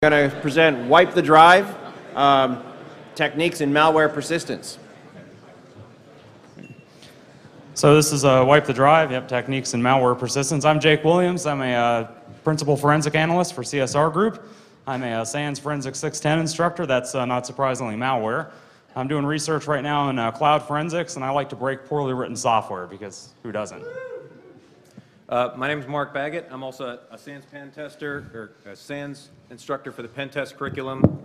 Going to present Wipe the Drive, techniques in malware persistence. So this is Wipe the Drive, techniques in malware persistence. I'm Jake Williams. I'm a principal forensic analyst for CSR Group. I'm a SANS Forensic 610 instructor. That's not surprisingly malware. I'm doing research right now in cloud forensics, and I like to break poorly written software because who doesn't? My name is Mark Baggett. I'm also a SANS pen tester, or a SANS instructor for the pen test curriculum,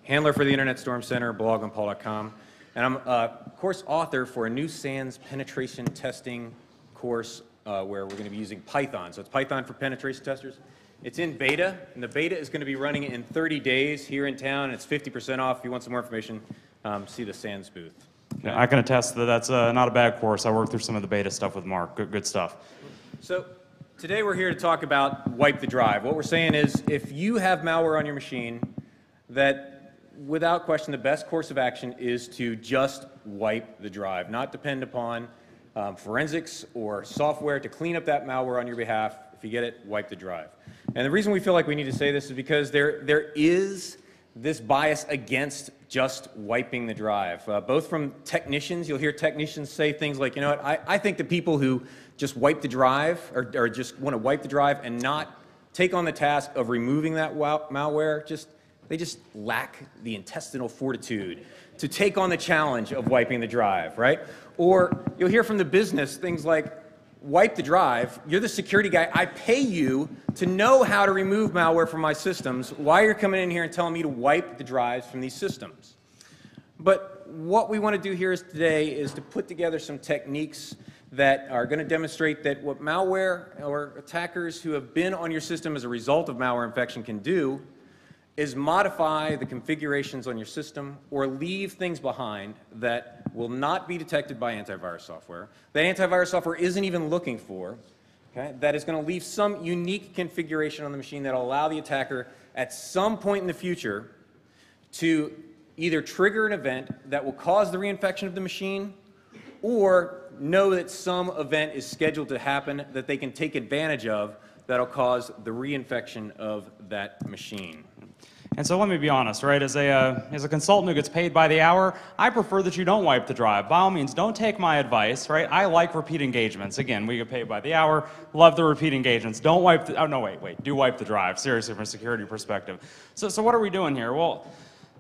handler for the Internet Storm Center, blog on paul.com, and I'm a course author for a new SANS penetration testing course where we're going to be using Python. So it's Python for penetration testers. It's in beta, and the beta is going to be running in 30 days here in town, and it's 50% off. If you want some more information, see the SANS booth. Okay. I can attest that that's not a bad course. I worked through some of the beta stuff with Mark. Good stuff. So today we're here to talk about Wipe the Drive. What we're saying is if you have malware on your machine, that without question the best course of action is to just wipe the drive, not depend upon forensics or software to clean up that malware on your behalf. If you get it, wipe the drive. And the reason we feel like we need to say this is because there is this bias against just wiping the drive. Both from technicians, you'll hear technicians say things like, you know what, I think the people who just wipe the drive or just want to wipe the drive and not take on the task of removing that malware, they just lack the intestinal fortitude to take on the challenge of wiping the drive, right? Or you'll hear from the business things like, wipe the drive, you're the security guy, I pay you to know how to remove malware from my systems. Why are you coming in here and telling me to wipe the drives from these systems? But what we want to do here today is to put together some techniques that are going to demonstrate that what malware or attackers who have been on your system as a result of malware infection can do is modify the configurations on your system or leave things behind that will not be detected by antivirus software, that antivirus software isn't even looking for, okay, that is going to leave some unique configuration on the machine that will allow the attacker at some point in the future to either trigger an event that will cause the reinfection of the machine or know that some event is scheduled to happen that they can take advantage of that will cause the reinfection of that machine. And so let me be honest, right? As a consultant who gets paid by the hour, I prefer that you don't wipe the drive. By all means, don't take my advice, right? I like repeat engagements. Again, we get paid by the hour. Love the repeat engagements. Don't wipe the, oh no, wait, do wipe the drive. Seriously, from a security perspective. So what are we doing here? Well,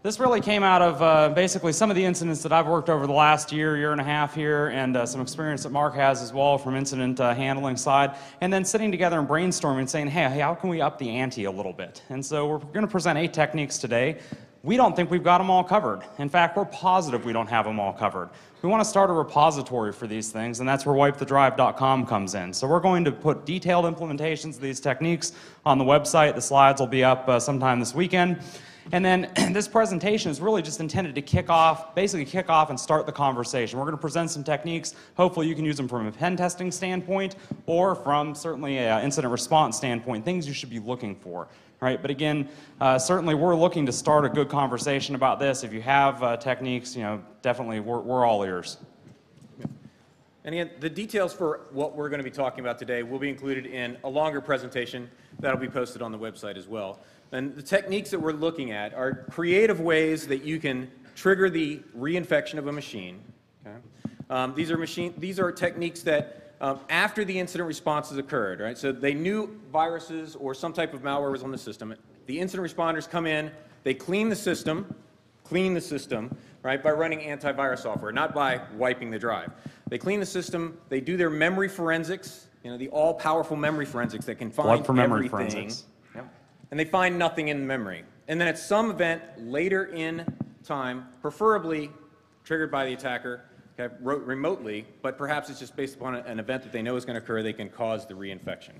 this really came out of basically some of the incidents that I've worked over the last year and a half here, and some experience that Mark has as well from incident handling side, and then sitting together and brainstorming and saying, hey, how can we up the ante a little bit? And so we're going to present 8 techniques today. We don't think we've got them all covered. In fact, we're positive we don't have them all covered. We want to start a repository for these things, and that's where wipethedrive.com comes in. So we're going to put detailed implementations of these techniques on the website. The slides will be up sometime this weekend. And then this presentation is really just intended to basically kick off and start the conversation. We're going to present some techniques. Hopefully you can use them from a pen testing standpoint or from certainly an incident response standpoint, things you should be looking for. Right? But again, certainly we're looking to start a good conversation about this. If you have techniques, definitely we're all ears. And again, the details for what we're going to be talking about today will be included in a longer presentation that will be posted on the website as well. And the techniques that we're looking at are creative ways that you can trigger the reinfection of a machine. Okay? These are techniques that after the incident response has occurred, right? So they knew viruses or some type of malware was on the system. The incident responders come in, they clean the system, right, by running antivirus software, not by wiping the drive. They clean the system, they do their memory forensics, the all-powerful memory forensics that can find everything. Forensics. And they find nothing in memory. And then at some event later in time, preferably triggered by the attacker, okay, remotely, but perhaps it's just based upon an event that they know is going to occur, they can cause the reinfection.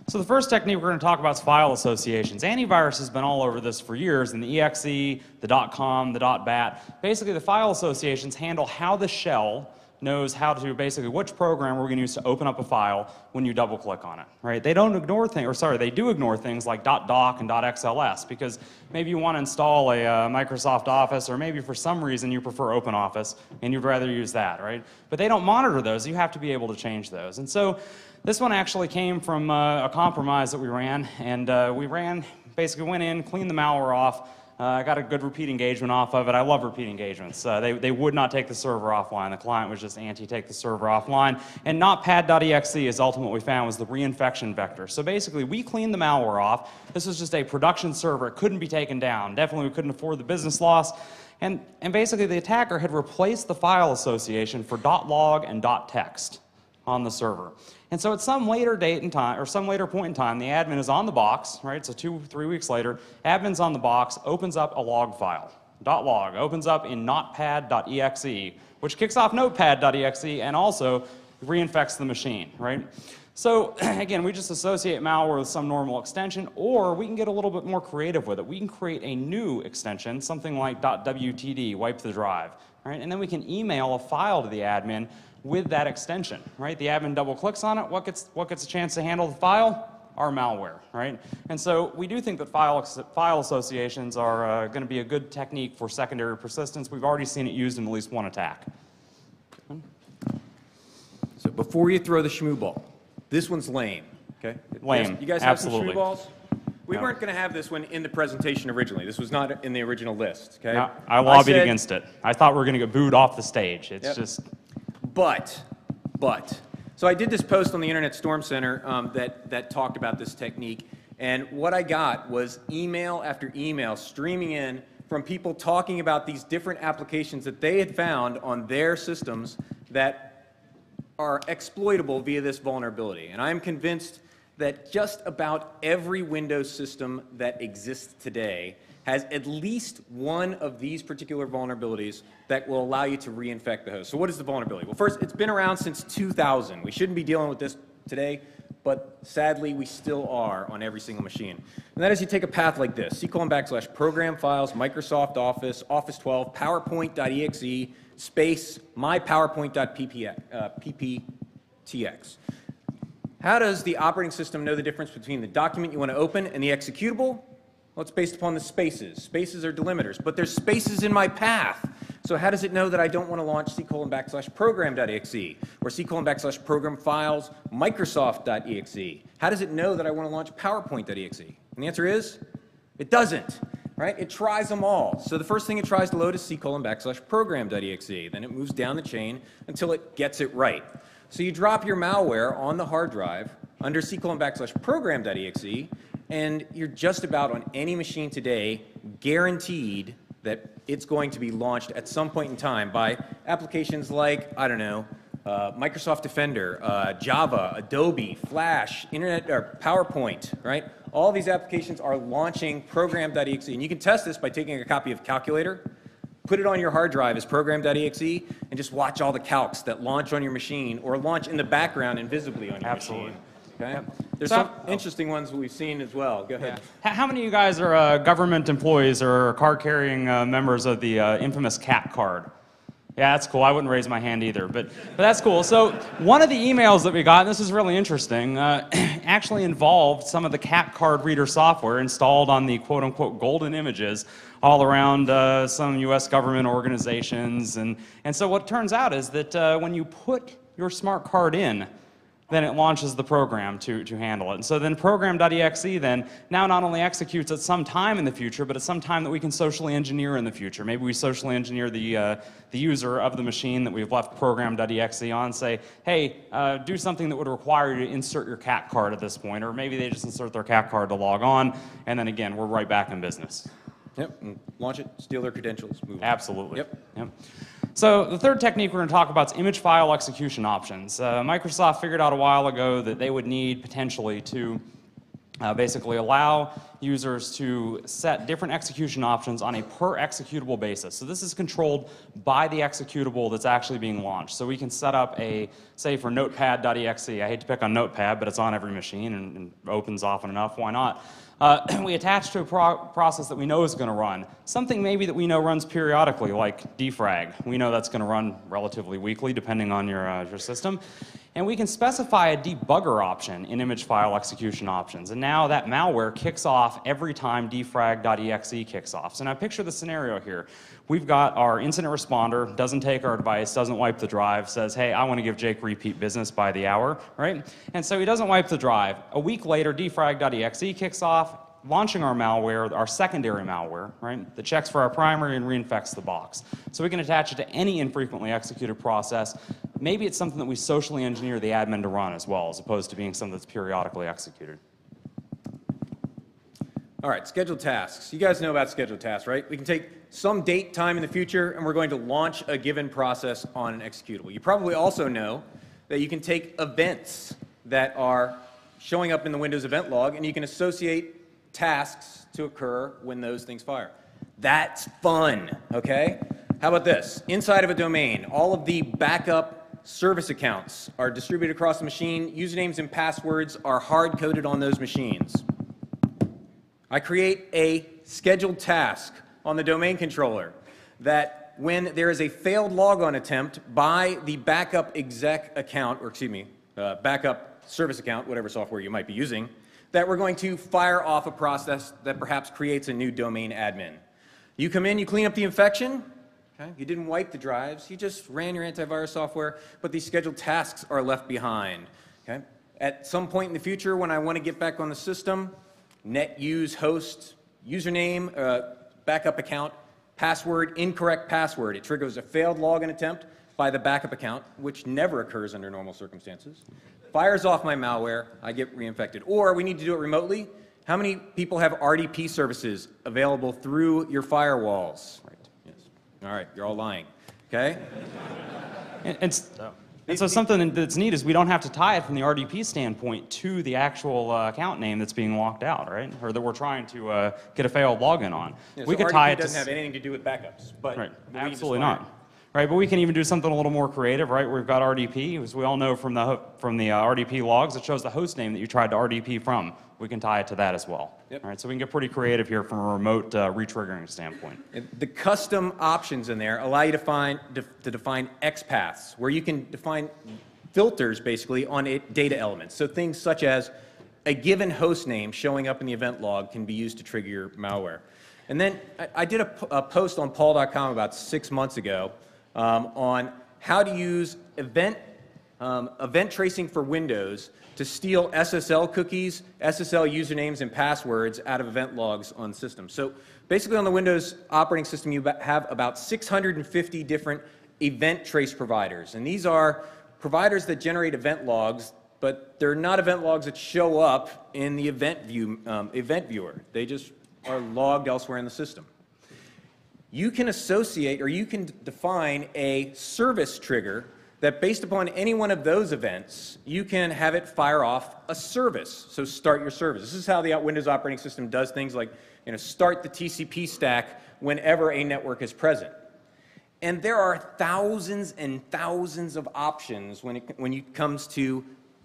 So the first technique we're going to talk about is file associations. Antivirus has been all over this for years, in the .exe, the .com, the .bat. Basically, the file associations handle how the shell knows how to basically which program we're going to use to open up a file when you double click on it, right? They don't ignore things, or sorry, they do ignore things like .doc and .xls because maybe you want to install a Microsoft Office, or maybe for some reason you prefer OpenOffice and you'd rather use that, right? But they don't monitor those. You have to be able to change those. And so this one actually came from a compromise that we ran, and we ran basically went in, cleaned the malware off. I got a good repeat engagement off of it. I love repeat engagements. They would not take the server offline. The client was just anti-take the server offline. And notepad.exe is ultimately what we found was the reinfection vector. So basically, we cleaned the malware off. This was just a production server. It couldn't be taken down. Definitely, we couldn't afford the business loss. And basically, the attacker had replaced the file association for .log and .text on the server. And so at some later date and time, or some later point in time, the admin is on the box, right? So 2-3 weeks later, admin's on the box, opens up a log file. .log opens up in notepad.exe, which kicks off notepad.exe and also reinfects the machine, right? So again, we just associate malware with some normal extension, or we can get a little bit more creative with it. We can create a new extension, something like .wtd, wipe the drive, right? And then we can email a file to the admin with that extension, right? The admin double clicks on it. What gets a chance to handle the file? Our malware, right? And so we do think that file associations are going to be a good technique for secondary persistence. We've already seen it used in at least one attack. So before you throw the Shmoo ball, this one's lame, okay? Lame, You guys have absolutely. some Shmoo balls? We No. weren't going to have this one in the presentation originally. This was not in the original list, okay? No, I lobbied said, against it. I thought we were going to get booed off the stage. It's Yep. just... But, so I did this post on the Internet Storm Center that talked about this technique, and what I got was email after email streaming in from people talking about these different applications that they had found on their systems that are exploitable via this vulnerability. And I am convinced that just about every Windows system that exists today has at least one of these particular vulnerabilities that will allow you to reinfect the host. So what is the vulnerability? Well, first, it's been around since 2000. We shouldn't be dealing with this today, but sadly, we still are on every single machine. And that is you take a path like this, /program files, Microsoft Office, Office 12, PowerPoint.exe, space, myPowerPoint.pptx. How does the operating system know the difference between the document you want to open and the executable? Well, it's based upon the spaces. Spaces are delimiters, but there's spaces in my path. So how does it know that I don't want to launch /program.exe or /program files Microsoft.exe? How does it know that I want to launch PowerPoint.exe? And the answer is, it doesn't, right? It tries them all. So the first thing it tries to load is /program.exe. Then it moves down the chain until it gets it right. So you drop your malware on the hard drive under /program.exe, and you're just about on any machine today guaranteed that it's going to be launched at some point in time by applications like, I don't know, Microsoft Defender, Java, Adobe, Flash, Internet, or PowerPoint, right? All these applications are launching program.exe, and you can test this by taking a copy of Calculator, put it on your hard drive as program.exe, and just watch all the calcs that launch on your machine or launch in the background invisibly on your machine. Okay? Yep. There's So- some interesting ones we've seen as well. Go ahead. How many of you guys are government employees or card-carrying members of the infamous CAT card? Yeah, that's cool. I wouldn't raise my hand either, but that's cool. So one of the emails that we got, and this is really interesting, actually involved some of the CAT card reader software installed on the quote-unquote golden images all around some U.S. government organizations. And so what turns out is that when you put your smart card in, then it launches the program to handle it. And so then program.exe then now not only executes at some time in the future, but at some time that we can socially engineer in the future. Maybe we socially engineer the user of the machine that we've left program.exe on, say, hey, do something that would require you to insert your CAT card at this point, or maybe they just insert their CAT card to log on, and then again, we're right back in business. Yep, and launch it, steal their credentials, move on. Absolutely. Yep. So the third technique we're going to talk about is image file execution options. Microsoft figured out a while ago that they would need potentially to basically allow users to set different execution options on a per executable basis. So this is controlled by the executable that's actually being launched. So we can set up a, say for notepad.exe, I hate to pick on Notepad, but it's on every machine and opens often enough, why not? We attach to a process that we know is going to run. Something maybe that we know runs periodically, like defrag. We know that's going to run relatively weekly, depending on your system. And we can specify a debugger option in image file execution options. And now that malware kicks off every time defrag.exe kicks off. So now picture the scenario here. We've got our incident responder, doesn't take our device, doesn't wipe the drive, says, hey, I want to give Jake repeat business by the hour, right? And so he doesn't wipe the drive. A week later, defrag.exe kicks off, launching our malware, our secondary malware, right, that checks for our primary and reinfects the box. So we can attach it to any infrequently executed process. Maybe it's something that we socially engineer the admin to run as well, as opposed to being something that's periodically executed. All right, scheduled tasks. You guys know about scheduled tasks, right? We can take some date, time in the future, and we're going to launch a given process on an executable. You probably also know that you can take events that are showing up in the Windows event log, and you can associate tasks to occur when those things fire. That's fun, okay? How about this? Inside of a domain, all of the backup service accounts are distributed across the machine. Usernames and passwords are hard-coded on those machines. I create a scheduled task on the domain controller that when there is a failed logon attempt by the backup exec account, or excuse me, backup service account, whatever software you might be using, that we're going to fire off a process that perhaps creates a new domain admin. You come in, you clean up the infection. Okay? You didn't wipe the drives. You just ran your antivirus software, but these scheduled tasks are left behind. Okay? At some point in the future, when I want to get back on the system, net use host, username, backup account, password, incorrect password. It triggers a failed login attempt by the backup account, which never occurs under normal circumstances. Fires off my malware, I get reinfected. Or we need to do it remotely. How many people have RDP services available through your firewalls? Right. Yes. All right, you're all lying. Okay? And so something that's neat is we don't have to tie it from the RDP standpoint to the actual account name that's being locked out, right? Or that we're trying to get a failed login on. Yeah, we so could RDP tie it doesn't have anything to do with backups, but right. we Absolutely just not. Right, but we can even do something a little more creative, right? We've got RDP, as we all know from the RDP logs, it shows the host name that you tried to RDP from. We can tie it to that as well. Yep. All right, so we can get pretty creative here from a remote retriggering standpoint. The custom options in there allow you to define XPaths, where you can define filters, basically, on data elements. So things such as a given host name showing up in the event log can be used to trigger your malware. And then I did a post on paul.com about 6 months ago on how to use event tracing for Windows to steal SSL cookies, SSL usernames, and passwords out of event logs on systems. So basically on the Windows operating system, you have about 650 different event trace providers. And these are providers that generate event logs, but they're not event logs that show up in the event viewer. They just are logged elsewhere in the system. You can associate, or you can define a service trigger that based upon any one of those events, you can have it fire off a service. So start your service. This is how the Windows operating system does things like, start the TCP stack whenever a network is present. And there are thousands and thousands of options when it comes to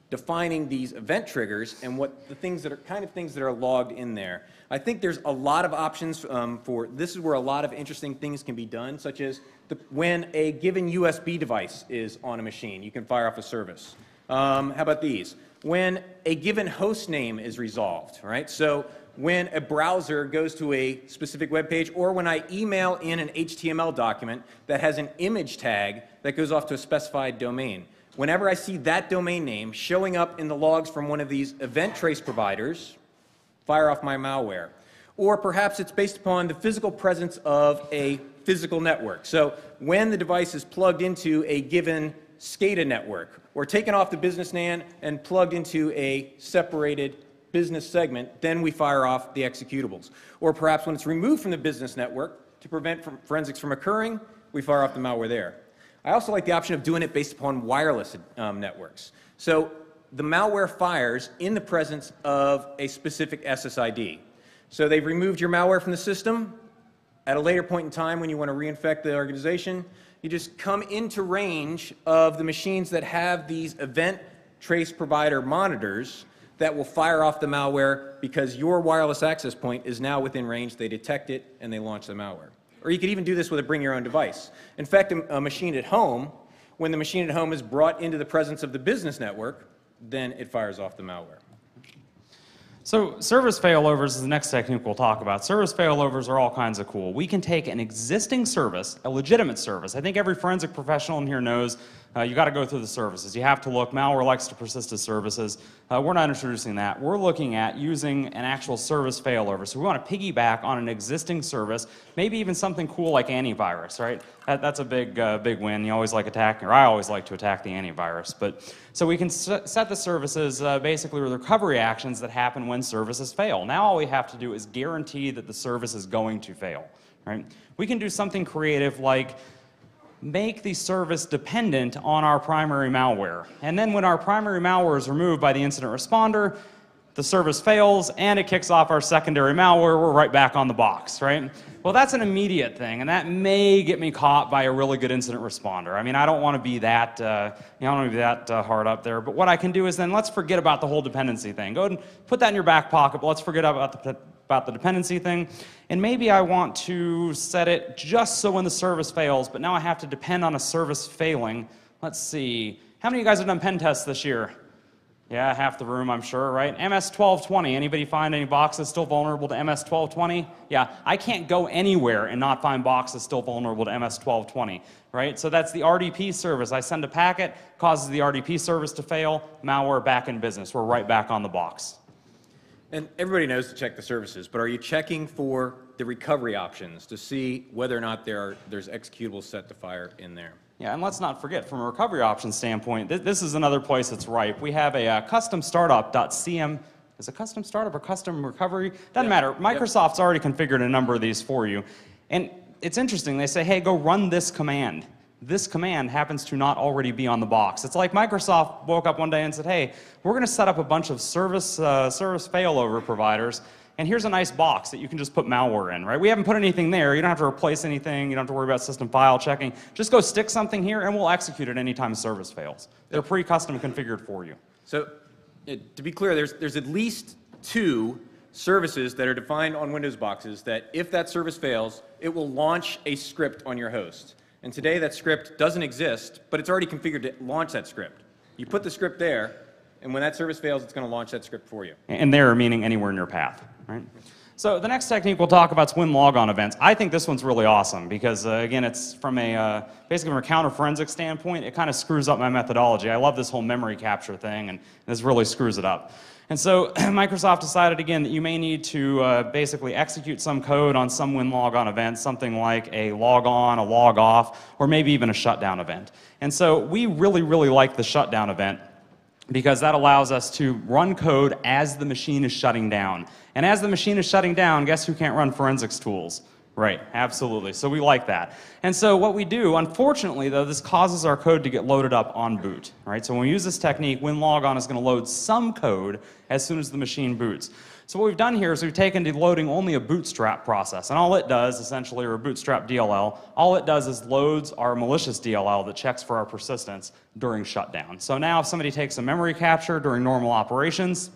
defining these event triggers and what the things that are logged in there. I think there's a lot of options this is where a lot of interesting things can be done, such as when a given USB device is on a machine, you can fire off a service. How about these? When a given host name is resolved, right? So when a browser goes to a specific web page, or when I email in an HTML document that has an image tag that goes off to a specified domain. Whenever I see that domain name showing up in the logs from one of these event trace providers, fire off my malware. Or perhaps it's based upon the physical presence of a physical network. So when the device is plugged into a given SCADA network, or taken off the business NAN and plugged into a separated business segment, then we fire off the executables. Or perhaps when it's removed from the business network to prevent forensics from occurring, we fire off the malware there. I also like the option of doing it based upon wireless networks. So the malware fires in the presence of a specific SSID. So they've removed your malware from the system. At a later point in time when you want to reinfect the organization, you just come into range of the machines that have these event trace provider monitors that will fire off the malware because your wireless access point is now within range. They detect it and they launch the malware. Or you could even do this with a bring your own device. In fact, a machine at home, when the machine at home is brought into the presence of the business network, then it fires off the malware. So service failovers is the next technique we'll talk about. Service failovers are all kinds of cool. We can take an existing service, a legitimate service. I think every forensic professional in here knows you got to go through the services. You have to look. Malware likes to persist as services. We're not introducing that. We're looking at using an actual service failover. So we want to piggyback on an existing service, maybe even something cool like antivirus, right? That's a big win. You always like attacking, or I always like to attack the antivirus. But so we can set the services basically with recovery actions that happen when services fail. Now all we have to do is guarantee that the service is going to fail, right? We can do something creative like make the service dependent on our primary malware. And then when our primary malware is removed by the incident responder, the service fails and it kicks off our secondary malware, we're right back on the box, right? Well, that's an immediate thing, and that may get me caught by a really good incident responder. I mean, I don't want to be that, I don't want to be that hard up there, but what I can do is then let's forget about the whole dependency thing. Go ahead and put that in your back pocket, but let's forget about the dependency thing. And maybe I want to set it just so when the service fails, but now I have to depend on a service failing. Let's see. How many of you guys have done pen tests this year? Yeah, half the room, I'm sure, right? MS-1220. Anybody find any boxes still vulnerable to MS-1220? Yeah, I can't go anywhere and not find boxes still vulnerable to MS-1220, right? So that's the RDP service. I send a packet, causes the RDP service to fail, malware back in business. We're right back on the box. And everybody knows to check the services, but are you checking for the recovery options to see whether or not there's executables set to fire in there? Yeah, and let's not forget, from a recovery options standpoint, this is another place that's ripe. We have a custom startup.cm. Is it custom startup or custom recovery? Doesn't matter. Microsoft's already configured a number of these for you. And it's interesting. They say, hey, go run this command. This command happens to not already be on the box. It's like Microsoft woke up one day and said, hey, we're going to set up a bunch of service failover providers, and here's a nice box that you can just put malware in, right? We haven't put anything there. You don't have to replace anything. You don't have to worry about system file checking. Just go stick something here, and we'll execute it anytime service fails. They're pre-custom configured for you. So to be clear, there's at least 2 services that are defined on Windows boxes that if that service fails, it will launch a script on your host. And today that script doesn't exist, but it's already configured to launch that script. You put the script there, and when that service fails, it's going to launch that script for you. And there meaning anywhere in your path, right? So the next technique we'll talk about is Win logon events. I think this one's really awesome because, again, it's from basically from a counter-forensic standpoint, it kind of screws up my methodology. I love this whole memory capture thing, and this really screws it up. And so Microsoft decided, again, that you may need to basically execute some code on some Win logon event, something like a log on, a log off, or maybe even a shutdown event. And so we really, really like the shutdown event because that allows us to run code as the machine is shutting down. And as the machine is shutting down, guess who can't run forensics tools? Right, absolutely. So we like that. And so what we do, unfortunately, though, this causes our code to get loaded up on boot. Right? So when we use this technique, Win logon is going to load some code as soon as the machine boots. So what we've done here is we've taken to loading only a bootstrap process. And all it does, essentially, or a bootstrap DLL, all it does is loads our malicious DLL that checks for our persistence during shutdown. So now if somebody takes a memory capture during normal operations,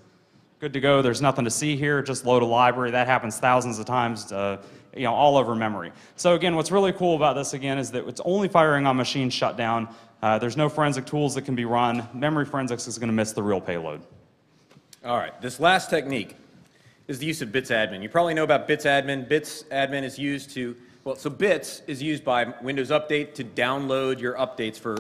good to go. There's nothing to see here. Just load a library. That happens thousands of times, all over memory. So again, what's really cool about this, again, is that it's only firing on machine shutdown. There's no forensic tools that can be run. Memory forensics is going to miss the real payload. All right. This last technique is the use of bits admin. You probably know about bits admin. Bits admin is used to, so bits is used by Windows Update to download your updates for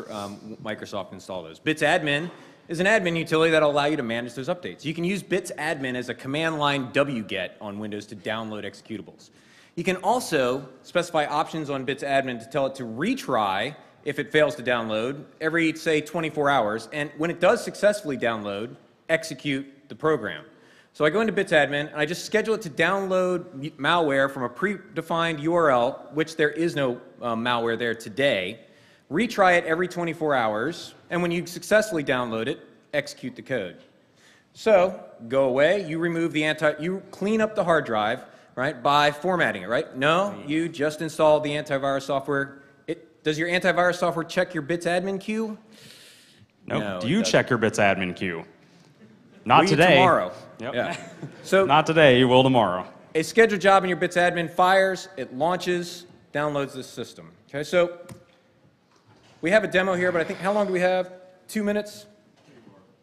Microsoft install those. Bits admin is an admin utility that will allow you to manage those updates. You can use bits admin as a command line wget on Windows to download executables. You can also specify options on bits admin to tell it to retry if it fails to download every, say, 24 hours. And when it does successfully download, execute the program. So I go into bits admin and I just schedule it to download malware from a predefined URL, which there is no malware there today. Retry it every 24 hours, and when you successfully download it, execute the code. So go away, you remove you clean up the hard drive, right, by formatting it, right? No, you just install the antivirus software. Does your antivirus software check your bits admin queue? Nope. No, do you check your bits admin queue? Not We today. Tomorrow. Yep. Yeah. So not today, you will tomorrow. A scheduled job in your bits admin fires, it launches, downloads the system. Okay, so we have a demo here, but I think, how long do we have? 2 minutes?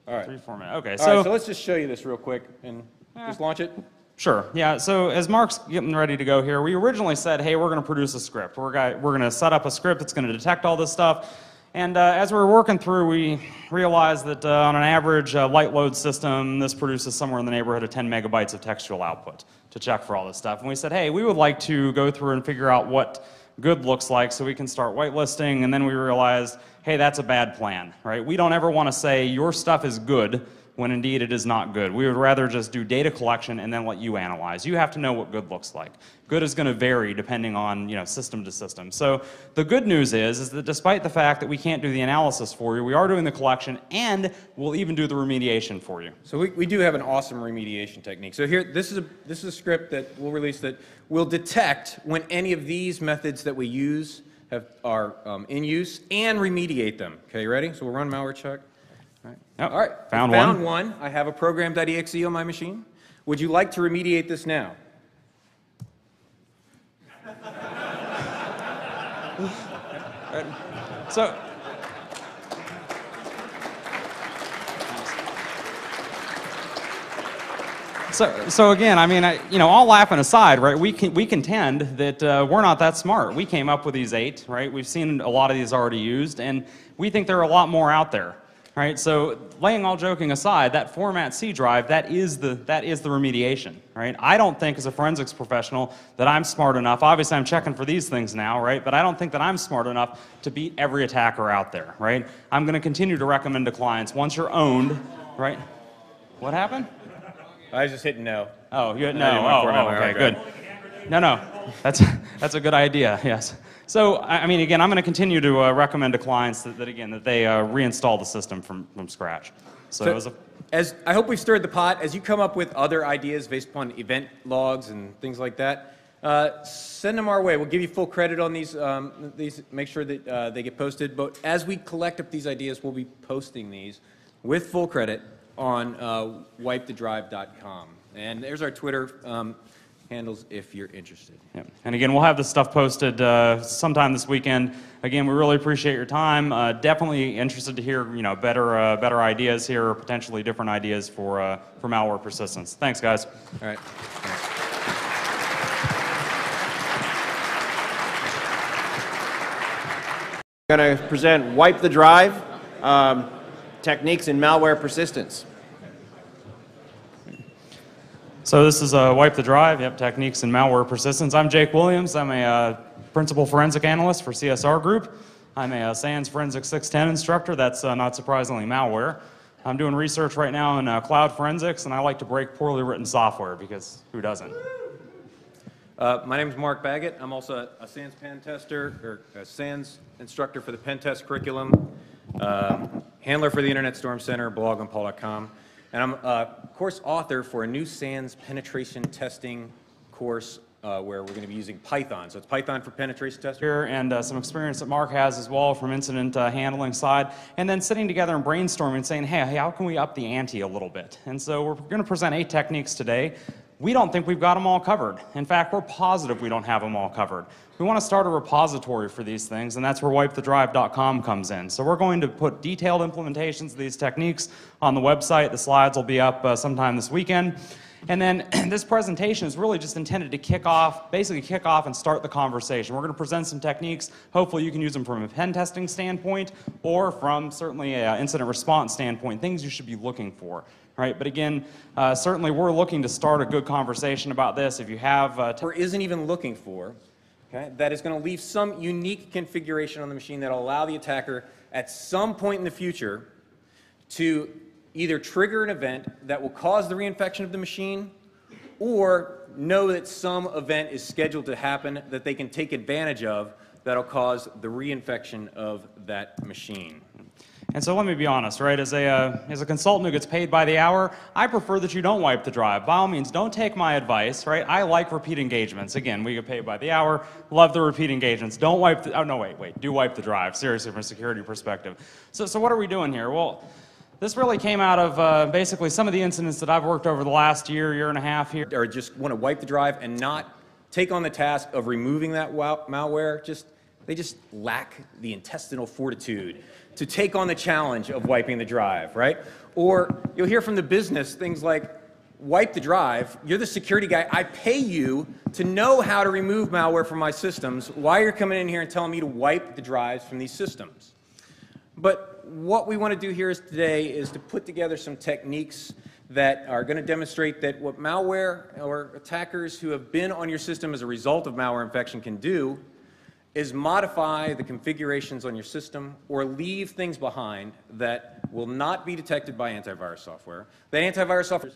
All right. 3-4 minutes. Okay, All right, so let's just show you this real quick and just launch it. Sure. Yeah. So as Mark's getting ready to go here, we originally said, hey, we're going to produce a script. We're going to set up a script that's going to detect all this stuff. And as we were working through, we realized that on an average light load system, this produces somewhere in the neighborhood of 10 megabytes of textual output to check for all this stuff. And we said, hey, we would like to go through and figure out what good looks like so we can start whitelisting. And then we realized, hey, that's a bad plan, right? We don't ever want to say your stuff is good when indeed it is not good. We would rather just do data collection and then let you analyze. You have to know what good looks like. Good is going to vary depending on, system to system. So the good news is that despite the fact that we can't do the analysis for you, we are doing the collection and we'll even do the remediation for you. So we do have an awesome remediation technique. So here, this is a script that we'll release that will detect when any of these methods that we use are in use and remediate them. Okay, you ready? So we'll run malware check. All right. Yep. All right. Found one. I have a program.exe on my machine. Would you like to remediate this now? Right. So again, I mean, all laughing aside, right? We contend that we're not that smart. We came up with these 8, right? We've seen a lot of these already used, and we think there are a lot more out there, right? So, laying all joking aside, that format C drive, that is the remediation, right? I don't think, as a forensics professional, that I'm smart enough. Obviously, I'm checking for these things now, right? But I don't think that I'm smart enough to beat every attacker out there, right? I'm going to continue to recommend to clients once you're owned, right? What happened? I was just hitting no. Oh, you no. Oh, okay, good. No, that's a good idea. Yes. So, I mean, again, I'm going to continue to recommend to clients that they reinstall the system from scratch. So as I hope we've stirred the pot, as you come up with other ideas based upon event logs and things like that, send them our way. We'll give you full credit on these. Make sure that they get posted. But as we collect up these ideas, we'll be posting these with full credit on wipethedrive.com. And there's our Twitter handles if you're interested. Yeah. And again, we'll have this stuff posted sometime this weekend. Again, we really appreciate your time. Definitely interested to hear better ideas here, or potentially different ideas for malware persistence. Thanks, guys. All right. Thanks. I'm going to present Wipe the Drive, techniques in malware persistence. So this is Wipe the Drive, techniques in malware persistence. I'm Jake Williams. I'm a principal forensic analyst for CSR Group. I'm a SANS Forensic 610 instructor. That's not surprisingly malware. I'm doing research right now in cloud forensics, and I like to break poorly written software, because who doesn't? My name is Mark Baggett. I'm also a SANS pen tester, or a SANS instructor for the pen test curriculum, handler for the Internet Storm Center, blog on paul.com. And I'm a course author for a new SANS penetration testing course where we're going to be using Python. So it's Python for penetration testing. And some experience that Mark has as well from incident handling side. And then sitting together and brainstorming and saying, hey, how can we up the ante a little bit? And so we're going to present 8 techniques today. We don't think we've got them all covered. In fact, we're positive we don't have them all covered. We want to start a repository for these things, and that's where wipethedrive.com comes in. So we're going to put detailed implementations of these techniques on the website. The slides will be up sometime this weekend. And then this presentation is really just intended to basically kick off and start the conversation. We're going to present some techniques. Hopefully you can use them from a pen testing standpoint or from certainly an incident response standpoint, things you should be looking for. Right? But again, certainly we're looking to start a good conversation about this. If you have... or isn't even looking for, okay, that is going to leave some unique configuration on the machine that will allow the attacker at some point in the future to either trigger an event that will cause the reinfection of the machine or know that some event is scheduled to happen that they can take advantage of that will cause the reinfection of that machine. And so let me be honest, right? As a consultant who gets paid by the hour, I prefer that you don't wipe the drive. By all means, don't take my advice, right? I like repeat engagements. Again, we get paid by the hour. Love the repeat engagements. Don't wipe the... Oh, no, wait. Do wipe the drive. Seriously, from a security perspective. So what are we doing here? Well, this really came out of basically some of the incidents that I've worked over the last year and a half here. Or just want to wipe the drive and not take on the task of removing that malware. They just lack the intestinal fortitude to take on the challenge of wiping the drive, right? Or you'll hear from the business things like, wipe the drive, you're the security guy, I pay you to know how to remove malware from my systems. Why are you coming in here and telling me to wipe the drives from these systems? But what we want to do here today is to put together some techniques that are going to demonstrate that what malware or attackers who have been on your system as a result of malware infection can do is modify the configurations on your system or leave things behind that will not be detected by antivirus software. The antivirus software,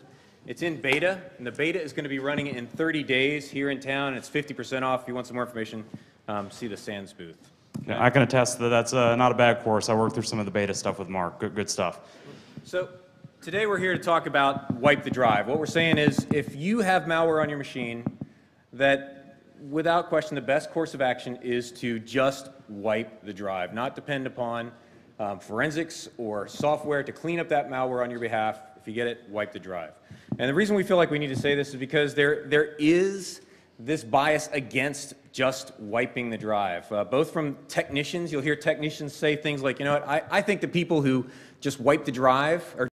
it's in beta, and the beta is going to be running in 30 days here in town. It's 50% off. If you want some more information, see the SANS booth. Yeah, I can attest that that's not a bad course. I worked through some of the beta stuff with Mark. Good stuff. So today we're here to talk about wipe the drive. What we're saying is if you have malware on your machine, that without question the best course of action is to just wipe the drive, not depend upon forensics or software to clean up that malware on your behalf. If you get it, wipe the drive. And the reason we feel like we need to say this is because there is this bias against just wiping the drive. Both from technicians, you'll hear technicians say things like, you know what, I think the people who just wipe the drive are